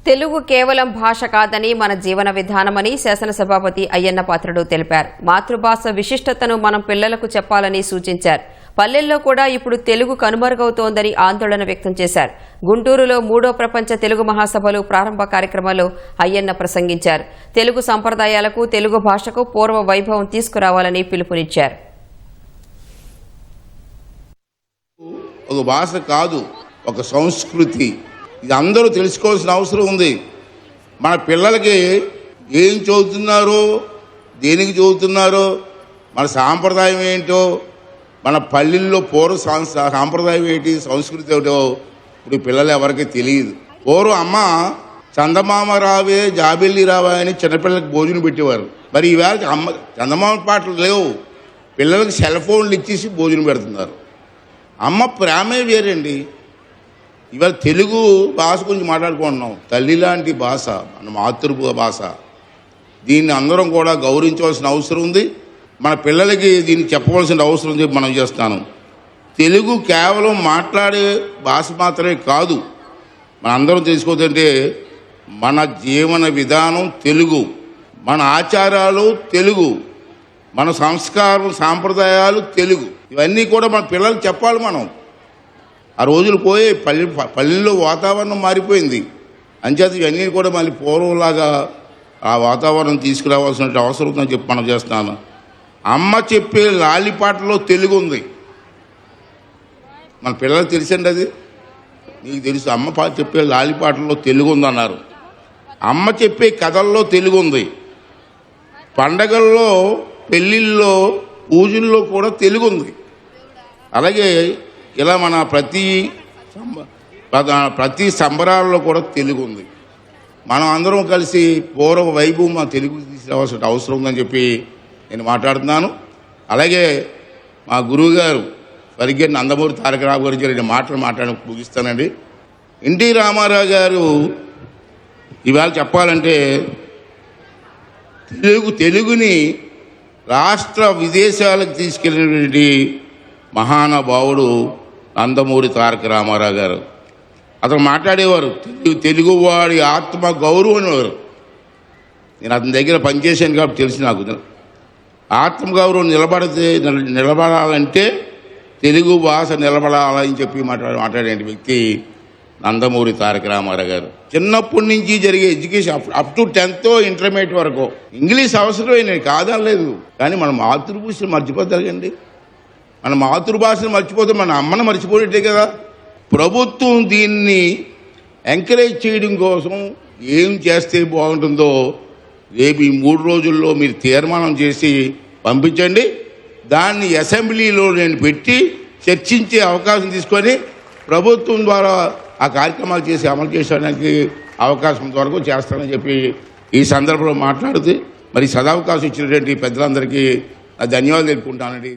తెలుగు కేవలం భాష కాదని మన జీవన విధానమని శాసనసభాపతి అయ్యన్న పాత్రుడు తెలిపారు. మాతృభాష విశిష్టతను మనం పిల్లలకు చెప్పాలని సూచించారు. పల్లెల్లో కూడా ఇప్పుడు తెలుగు కనుమరుగవుతోందని ఆందోళన వ్యక్తం చేశారు. గుంటూరులో 3వ ప్రపంచ తెలుగు మహాసభలు ప్రారంభ కార్యక్రమంలో అయ్యన్న ప్రసంగించారు. తెలుగు సంప్రదాయాలకు, తెలుగు భాషకు పూర్వ వైభవం తీసుకురావాలని పిలుపునిచ్చారు. ఒక భాష కాదు, ఒక సంస్కృతి. ఇది అందరూ తెలుసుకోవాల్సిన అవసరం ఉంది. మన పిల్లలకి ఏం చదువుతున్నారో, దేనికి చదువుతున్నారో, మన సాంప్రదాయం ఏంటో, మన పల్లెల్లో పూర్వ సాంప్రదాయం ఏంటి, సంస్కృతి ఏమిటో ఇప్పుడు పిల్లలు ఎవరికి తెలియదు. పూర్వం అమ్మ చందమామ రావే జాబెల్లి రావా అని చిన్నపిల్లలకి భోజనం పెట్టేవారు. మరి ఈవేళ అమ్మ చందమామ పాటలు లేవు, పిల్లలకి సెల్ ఫోన్లు ఇచ్చేసి భోజనం పెడుతున్నారు. అమ్మ ప్రేమే వేరండి. ఇవాళ తెలుగు భాష గురించి మాట్లాడుకుంటున్నాం. తల్లి లాంటి భాష, మన మాతృ భాష. దీన్ని అందరం కూడా గౌరవించవలసిన అవసరం ఉంది. మన పిల్లలకి దీన్ని చెప్పవలసిన అవసరం ఉంది. మనం చేస్తాను. తెలుగు కేవలం మాట్లాడే భాష మాత్రమే కాదు. మన అందరం తెలుసుకోవద్దంటే మన జీవన విధానం తెలుగు, మన ఆచారాలు తెలుగు, మన సంస్కారం సాంప్రదాయాలు తెలుగు. ఇవన్నీ కూడా మన పిల్లలకు చెప్పాలి. మనం ఆ రోజులు పోయి పల్లెల్లో వాతావరణం మారిపోయింది. అంచేత ఇవన్నీ కూడా మళ్ళీ పూర్వంలాగా ఆ వాతావరణం తీసుకురావాల్సిన అవసరం ఉందని చెప్పి మనం చేస్తున్నాను. అమ్మ చెప్పే లాలిపాటలో తెలుగు ఉంది. మన పిల్లలకు తెలిసండి, అది నీకు తెలుసు. అమ్మ చెప్పే లాలిపాటల్లో తెలుగు ఉందన్నారు. అమ్మ చెప్పే కథల్లో తెలుగు ఉంది. పండగల్లో, పెళ్ళిళ్ళలో, పూజల్లో కూడా తెలుగు ఉంది. అలాగే ఇలా మన ప్రతి సంబరాల్లో కూడా తెలుగు ఉంది. మనం అందరం కలిసి పూర్వ వైభవం మా తెలుగు తీసుకురావాల్సిన అవసరం ఉందని చెప్పి నేను మాట్లాడుతున్నాను. అలాగే మా గురువు గారు స్వర్గీయ నందమూరి తారక రామారావు గురించి రెండు మాటలు ముగిస్తానండి. ఎన్టీ రామారావు గారు ఇవాళ చెప్పాలంటే తెలుగుని రాష్ట్ర విదేశాలకు తీసుకెళ్ళినటువంటి మహానుభావుడు నందమూరి తారక రామారావు గారు. అతను మాట్లాడేవారు, తెలుగువాడి ఆత్మ గౌరవం అనేవారు. నేను అతని దగ్గర పనిచేశాను కాబట్టి తెలిసి నాకు ఆత్మగౌరవం నిలబడాలంటే తెలుగు భాష నిలబడాలని చెప్పి మాట్లాడే వ్యక్తి నందమూరి తారక రామారావు గారు. చిన్నప్పటి నుంచి జరిగే education up to 10th intermediate వరకు ఇంగ్లీష్ అవసరమే కాదనలేదు. కానీ మన మాతృభాషను మర్చిపోతారండి. మన మాతృభాషను మర్చిపోతే మన అమ్మను మర్చిపోయేట్టే కదా. ప్రభుత్వం దీన్ని ఎంకరేజ్ చేయడం కోసం ఏం చేస్తే బాగుంటుందో రేపు ఈ 3 రోజుల్లో మీరు తీర్మానం చేసి పంపించండి. దాన్ని అసెంబ్లీలో నేను పెట్టి చర్చించే అవకాశం తీసుకొని ప్రభుత్వం ద్వారా ఆ కార్యక్రమాలు చేసి అమలు చేయడానికి అవకాశం వరకు చేస్తానని చెప్పి ఈ సందర్భంలో మాట్లాడుతూ మరి సదావకాశం ఇచ్చినటువంటి పెద్దలందరికీ ధన్యవాదాలు తెలుపుకుంటానండి.